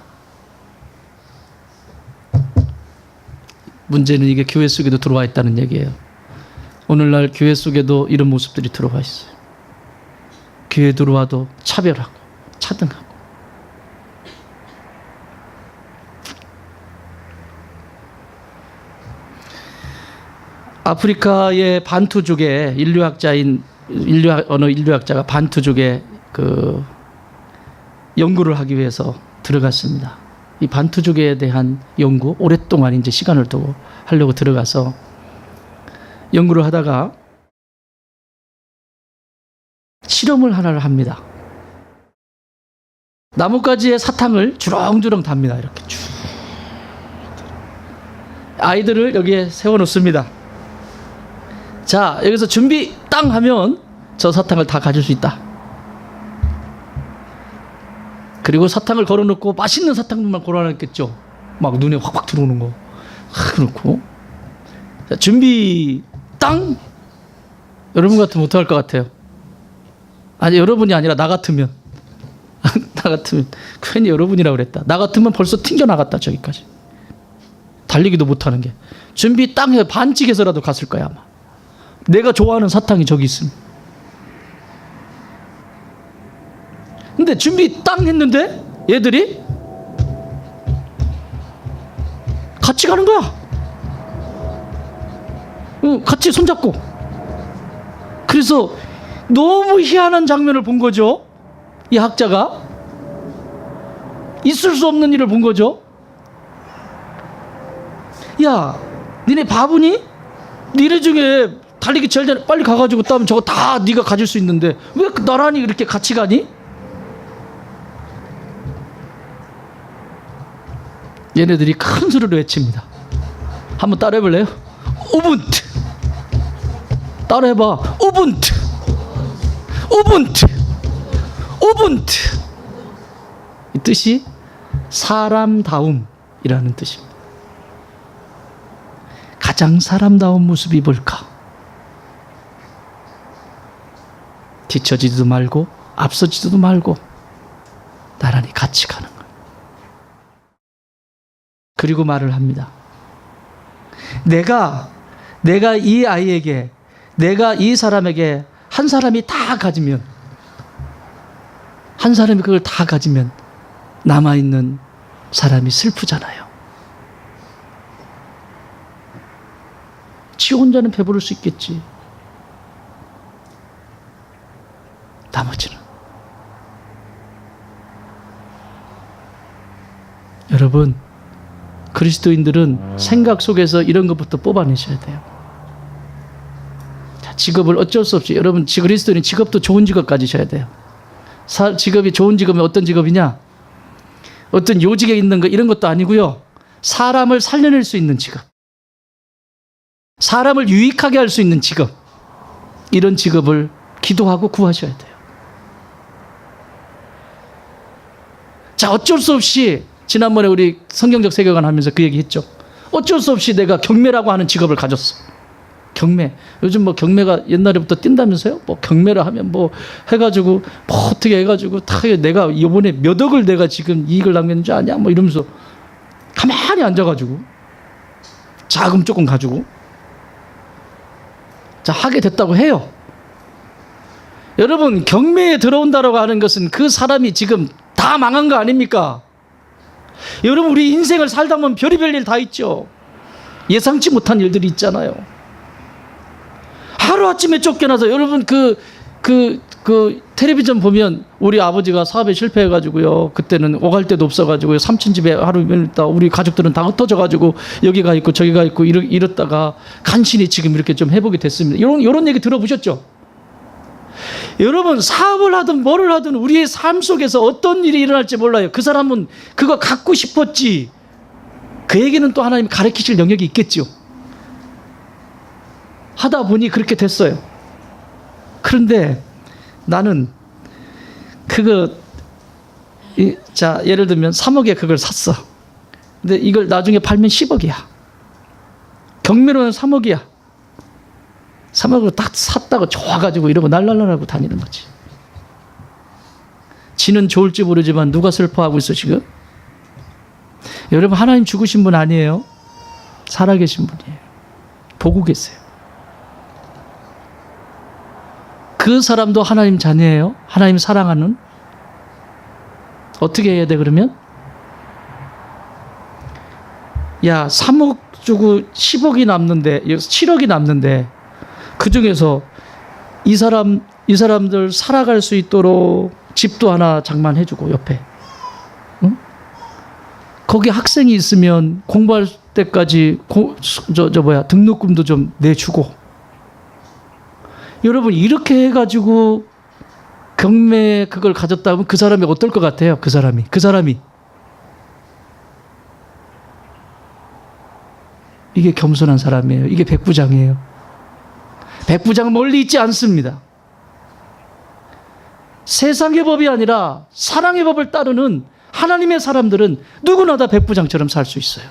Speaker 2: 문제는 이게 교회 속에도 들어와 있다는 얘기예요. 오늘날 교회 속에도 이런 모습들이 들어와 있어요. 교회 들어와도 차별하고 차등하고. 아프리카의 반투족의 어느 인류학자가 반투족의 그 연구를 하기 위해서 들어갔습니다. 이 반투족에 대한 연구, 오랫동안 이제 시간을 두고 하려고 들어가서 연구를 하다가 실험을 하나를 합니다. 나뭇가지에 사탕을 주렁주렁 답니다. 이렇게 쭉. 아이들을 여기에 세워놓습니다. 자, 여기서 준비 땅 하면 저 사탕을 다 가질 수 있다. 그리고 사탕을 걸어놓고 맛있는 사탕만 걸어놨겠죠. 막 눈에 확확 들어오는 거. 그렇고. 자, 준비 땅. 여러분 같으면 어떡할 것 같아요? 아니, 여러분이 아니라 나 같으면. 나 같으면 괜히 여러분이라고 그랬다. 나 같으면 벌써 튕겨나갔다 저기까지. 달리기도 못하는 게. 준비 땅 해서 반칙해서라도 갔을 거야 아마. 내가 좋아하는 사탕이 저기 있음. 근데 준비 땅 했는데 얘들이 같이 가는 거야. 같이 손잡고. 그래서 너무 희한한 장면을 본 거죠. 이 학자가 있을 수 없는 일을 본 거죠. 야, 니네 바보니? 니네 중에 달리기 제일 잘 빨리 가가지고 따면 저거 다 네가 가질 수 있는데 왜 나란히 이렇게 같이 가니? 얘네들이 큰 소리로 외칩니다. 한번 따라해볼래요? 우분투. 따라해봐. 우분투. 우분투. 우분투. 이 뜻이 사람다움이라는 뜻입니다. 가장 사람다운 모습이 뭘까? 뒤처지지도 말고 앞서지도 말고 나란히 같이 가는 거예요. 그리고 말을 합니다. 내가 이 아이에게, 내가 이 사람에게 한 사람이 다 가지면, 한 사람이 그걸 다 가지면 남아있는 사람이 슬프잖아요. 지 혼자는 배부를 수 있겠지. 나머지는. 여러분, 그리스도인들은 생각 속에서 이런 것부터 뽑아내셔야 돼요. 자, 직업을 어쩔 수 없이, 여러분, 그리스도인 직업도 좋은 직업 가지셔야 돼요. 직업이 좋은 직업이 어떤 직업이냐? 어떤 요직에 있는 거 이런 것도 아니고요. 사람을 살려낼 수 있는 직업. 사람을 유익하게 할 수 있는 직업. 이런 직업을 기도하고 구하셔야 돼요. 자, 어쩔 수 없이 지난번에 우리 성경적 세계관 하면서 그 얘기 했죠. 어쩔 수 없이 내가 경매라고 하는 직업을 가졌어. 경매. 요즘 뭐 경매가 옛날에부터 뛴다면서요? 뭐 경매를 하면 뭐 해가지고 뭐 어떻게 해가지고 다 내가 이번에 몇 억을 내가 지금 이익을 남겼는 줄 아냐? 뭐 이러면서 가만히 앉아가지고 자금 조금 가지고 자, 하게 됐다고 해요. 여러분, 경매에 들어온다라고 하는 것은 그 사람이 지금 다 망한 거 아닙니까? 여러분, 우리 인생을 살다 보면 별의별 일 다 있죠. 예상치 못한 일들이 있잖아요. 하루아침에 쫓겨나서 여러분 텔레비전 보면 우리 아버지가 사업에 실패해가지고요. 그때는 오갈 데도 없어가지고요. 삼촌 집에 하루 종일 있다. 우리 가족들은 다 흩어져가지고 여기가 있고 저기가 있고 이랬다가 간신히 지금 이렇게 좀 회복이 됐습니다. 이런 얘기 들어보셨죠? 여러분, 사업을 하든 뭐를 하든 우리의 삶 속에서 어떤 일이 일어날지 몰라요. 그 사람은 그거 갖고 싶었지. 그에게는 또 하나님이 가르치실 영역이 있겠죠. 하다 보니 그렇게 됐어요. 그런데 나는 자, 예를 들면 3억에 그걸 샀어. 근데 이걸 나중에 팔면 10억이야. 경매로는 3억이야. 3억으로 딱 샀다고 좋아가지고 이러고 날랄랄하고 다니는 거지. 지는 좋을지 모르지만 누가 슬퍼하고 있어 지금? 여러분, 하나님 죽으신 분 아니에요. 살아계신 분이에요. 보고 계세요. 그 사람도 하나님 자녀예요. 하나님 사랑하는. 어떻게 해야 돼 그러면? 야, 3억 주고 10억이 남는데, 7억이 남는데 그 중에서 이 사람들 살아갈 수 있도록 집도 하나 장만해주고 옆에, 응? 거기 학생이 있으면 공부할 때까지 등록금도 좀 내주고. 여러분, 이렇게 해가지고 경매 그걸 가졌다면 그 사람이 어떨 것 같아요? 그 사람이 이게 겸손한 사람이에요. 이게 백부장이에요. 백부장 멀리 있지 않습니다. 세상의 법이 아니라 사랑의 법을 따르는 하나님의 사람들은 누구나 다 백부장처럼 살 수 있어요.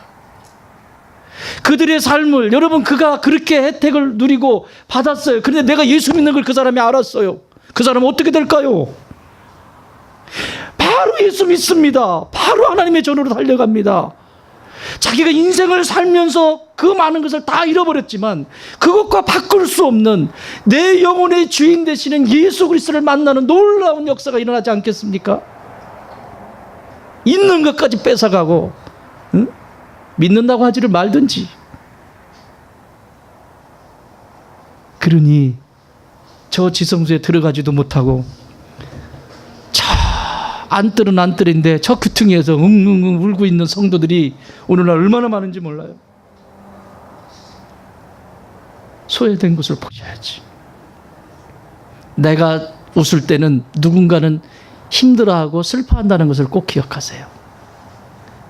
Speaker 2: 그들의 삶을, 여러분, 그가 그렇게 혜택을 누리고 받았어요. 그런데 내가 예수 믿는 걸 그 사람이 알았어요. 그 사람은 어떻게 될까요? 바로 예수 믿습니다. 바로 하나님의 전으로 달려갑니다. 자기가 인생을 살면서 그 많은 것을 다 잃어버렸지만 그것과 바꿀 수 없는 내 영혼의 주인 되시는 예수 그리스도를 만나는 놀라운 역사가 일어나지 않겠습니까? 있는 것까지 뺏어가고, 응? 믿는다고 하지를 말든지. 그러니 저 지성소에 들어가지도 못하고 저 안뜰인데 저 귀퉁이에서 웅웅웅 울고 있는 성도들이 오늘날 얼마나 많은지 몰라요. 소외된 것을 보셔야지. 내가 웃을 때는 누군가는 힘들어하고 슬퍼한다는 것을 꼭 기억하세요.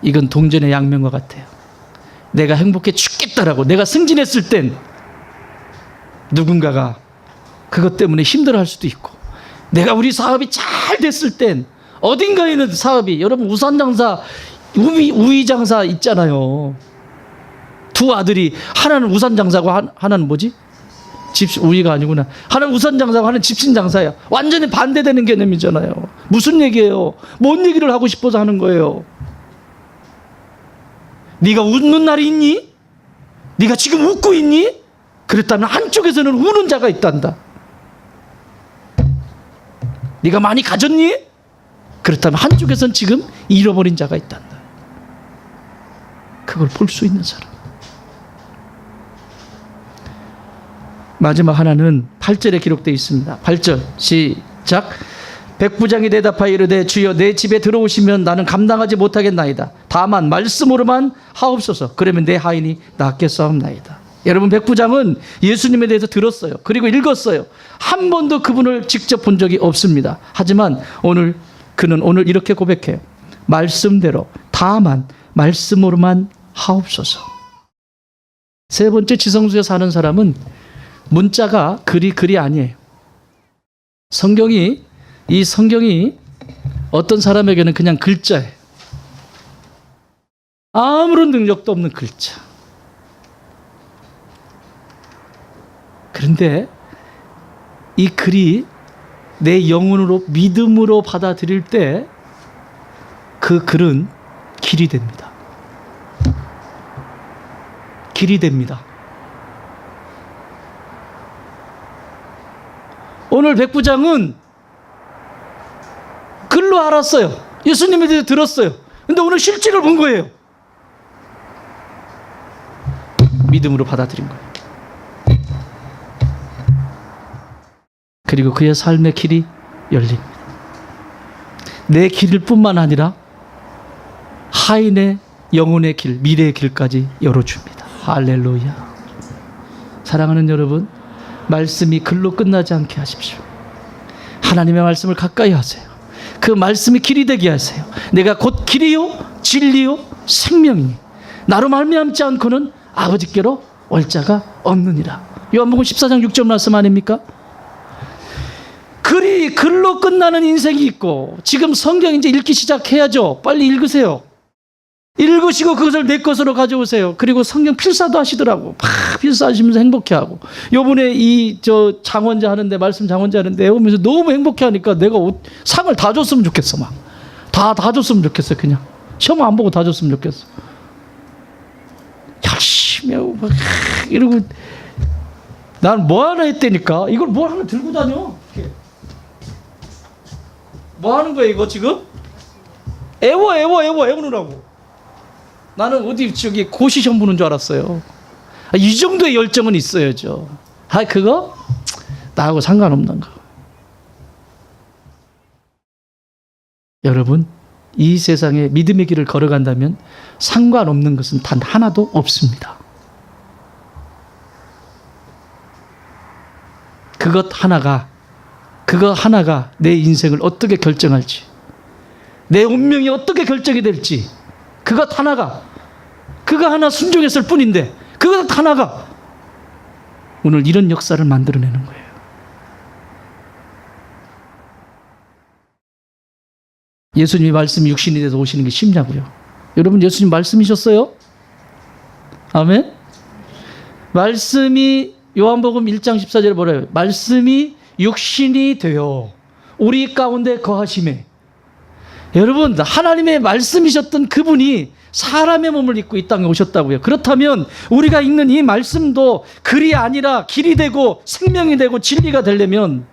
Speaker 2: 이건 동전의 양면과 같아요. 내가 행복해 죽겠다라고 내가 승진했을 땐 누군가가 그것 때문에 힘들어할 수도 있고, 내가 우리 사업이 잘 됐을 땐 어딘가에는 사업이, 여러분, 우산장사, 우위장사 있잖아요. 두 아들이, 하나는 우산장사고 하나는 뭐지? 우위가 아니구나. 하나는 우산장사고 하나는 집신장사야. 완전히 반대되는 개념이잖아요. 무슨 얘기예요? 뭔 얘기를 하고 싶어서 하는 거예요? 네가 웃는 날이 있니? 네가 지금 웃고 있니? 그랬다면 한쪽에서는 우는 자가 있단다. 네가 많이 가졌니? 그렇다면 한쪽에서는 지금 잃어버린 자가 있단다. 그걸 볼 수 있는 사람. 마지막 하나는 8절에 기록되어 있습니다. 8절 시작. 백부장이 대답하여 이르되 주여 내 집에 들어오시면 나는 감당하지 못하겠나이다. 다만 말씀으로만 하옵소서. 그러면 내 하인이 낫겠사옵나이다. 여러분, 백부장은 예수님에 대해서 들었어요. 그리고 읽었어요. 한 번도 그분을 직접 본 적이 없습니다. 하지만 그는 오늘 이렇게 고백해요. 말씀대로 다만 말씀으로만 하옵소서. 세 번째, 지성소에 사는 사람은 문자가 글이 아니에요. 이 성경이 어떤 사람에게는 그냥 글자예요. 아무런 능력도 없는 글자. 그런데 이 글이 내 영혼으로 믿음으로 받아들일 때 그 글은 길이 됩니다. 길이 됩니다. 오늘 백부장은 글로 알았어요. 예수님에 대해 들었어요. 근데 오늘 실제로 본 거예요. 믿음으로 받아들인 거예요. 그리고 그의 삶의 길이 열립니다. 내 길일 뿐만 아니라 하인의 영혼의 길, 미래의 길까지 열어줍니다. 할렐루야. 사랑하는 여러분, 말씀이 글로 끝나지 않게 하십시오. 하나님의 말씀을 가까이 하세요. 그 말씀이 길이 되게 하세요. 내가 곧 길이요 진리요 생명이니 나로 말미암지 않고는 아버지께로 올 자가 없느니라. 요한복음 14장 6절 말씀 아닙니까? 글로 끝나는 인생이 있고, 지금 성경 이제 읽기 시작해야죠. 빨리 읽으세요. 읽으시고 그것을 내 것으로 가져오세요. 그리고 성경 필사도 하시더라고. 막 필사하시면서 행복해하고. 요번에 장원자 하는데, 말씀 장원자 하는데 오면서 너무 행복해하니까 내가 상을 다 줬으면 좋겠어. 막 다 줬으면 좋겠어. 그냥 시험 안 보고 다 줬으면 좋겠어. 열심히 하고 막 이러고. 난 뭐 하나 했다니까. 이걸 뭐 하나 들고 다녀. 이렇게. 뭐 하는 거야 이거 지금? 애워느라고. 나는 어디 고시 시험 보는 줄 알았어요. 이 정도의 열정은 있어야죠. 그거 나하고 상관없는 거. 여러분, 이 세상에 믿음의 길을 걸어간다면 상관없는 것은 단 하나도 없습니다. 그거 하나가 내 인생을 어떻게 결정할지, 내 운명이 어떻게 결정이 될지, 그거 하나 순종했을 뿐인데, 그거 하나가 오늘 이런 역사를 만들어내는 거예요. 예수님이 말씀이 육신이 돼서 오시는 게 쉽냐고요? 여러분, 예수님 말씀이셨어요? 아멘? 말씀이 요한복음 1장 14절에 뭐래요? 말씀이 육신이 되어 우리 가운데 거하심에. 여러분, 하나님의 말씀이셨던 그분이 사람의 몸을 입고 이 땅에 오셨다고요. 그렇다면 우리가 읽는 이 말씀도 글이 아니라 길이 되고 생명이 되고 진리가 되려면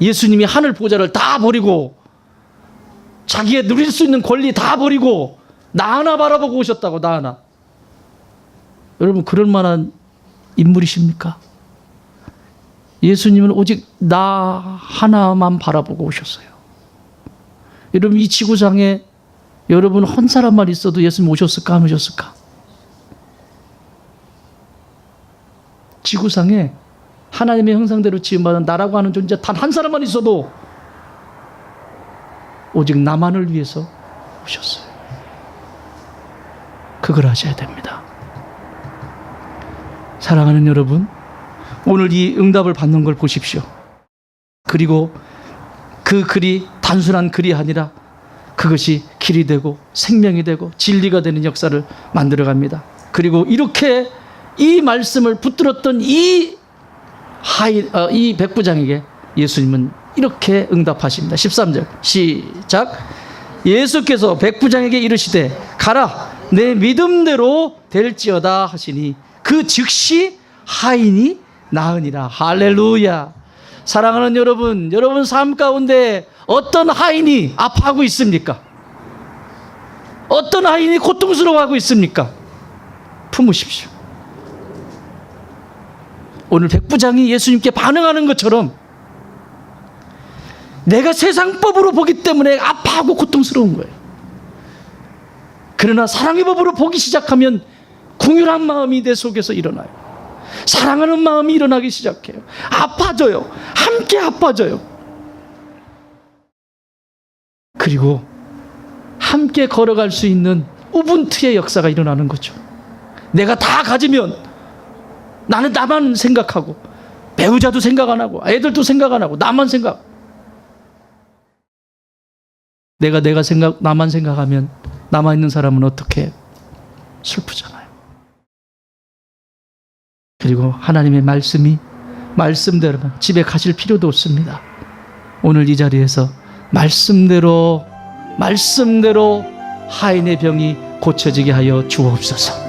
Speaker 2: 예수님이 하늘 보좌를 다 버리고 자기의 누릴 수 있는 권리 다 버리고 나 하나 바라보고 오셨다고. 나 하나. 여러분, 그럴 만한 인물이십니까? 예수님은 오직 나 하나만 바라보고 오셨어요. 여러분, 이 지구상에 여러분 한 사람만 있어도 예수님 오셨을까 안 오셨을까? 지구상에 하나님의 형상대로 지음받은 나라고 하는 존재 단 한 사람만 있어도 오직 나만을 위해서 오셨어요. 그걸 하셔야 됩니다. 사랑하는 여러분, 오늘 이 응답을 받는 걸 보십시오. 그리고 그 글이 단순한 글이 아니라 그것이 길이 되고 생명이 되고 진리가 되는 역사를 만들어갑니다. 그리고 이렇게 이 말씀을 붙들었던 이 백부장에게 예수님은 이렇게 응답하십니다. 13절 시작. 예수께서 백부장에게 이르시되 가라, 내 믿음대로 될지어다 하시니 그 즉시 하인이 나으니라. 할렐루야. 사랑하는 여러분 삶 가운데 어떤 하인이 아파하고 있습니까? 어떤 하인이 고통스러워하고 있습니까? 품으십시오. 오늘 백부장이 예수님께 반응하는 것처럼 내가 세상 법으로 보기 때문에 아파하고 고통스러운 거예요. 그러나 사랑의 법으로 보기 시작하면 궁휼한 마음이 내 속에서 일어나요. 사랑하는 마음이 일어나기 시작해요. 아파져요. 함께 아파져요. 그리고 함께 걸어갈 수 있는 우분투의 역사가 일어나는 거죠. 내가 다 가지면 나는 나만 생각하고 배우자도 생각 안 하고 애들도 생각 안 하고 나만 생각. 내가 나만 생각하면 남아있는 사람은 어떻게 슬프잖아요. 그리고 하나님의 말씀대로만 집에 가실 필요도 없습니다. 오늘 이 자리에서 말씀대로 하인의 병이 고쳐지게 하여 주옵소서.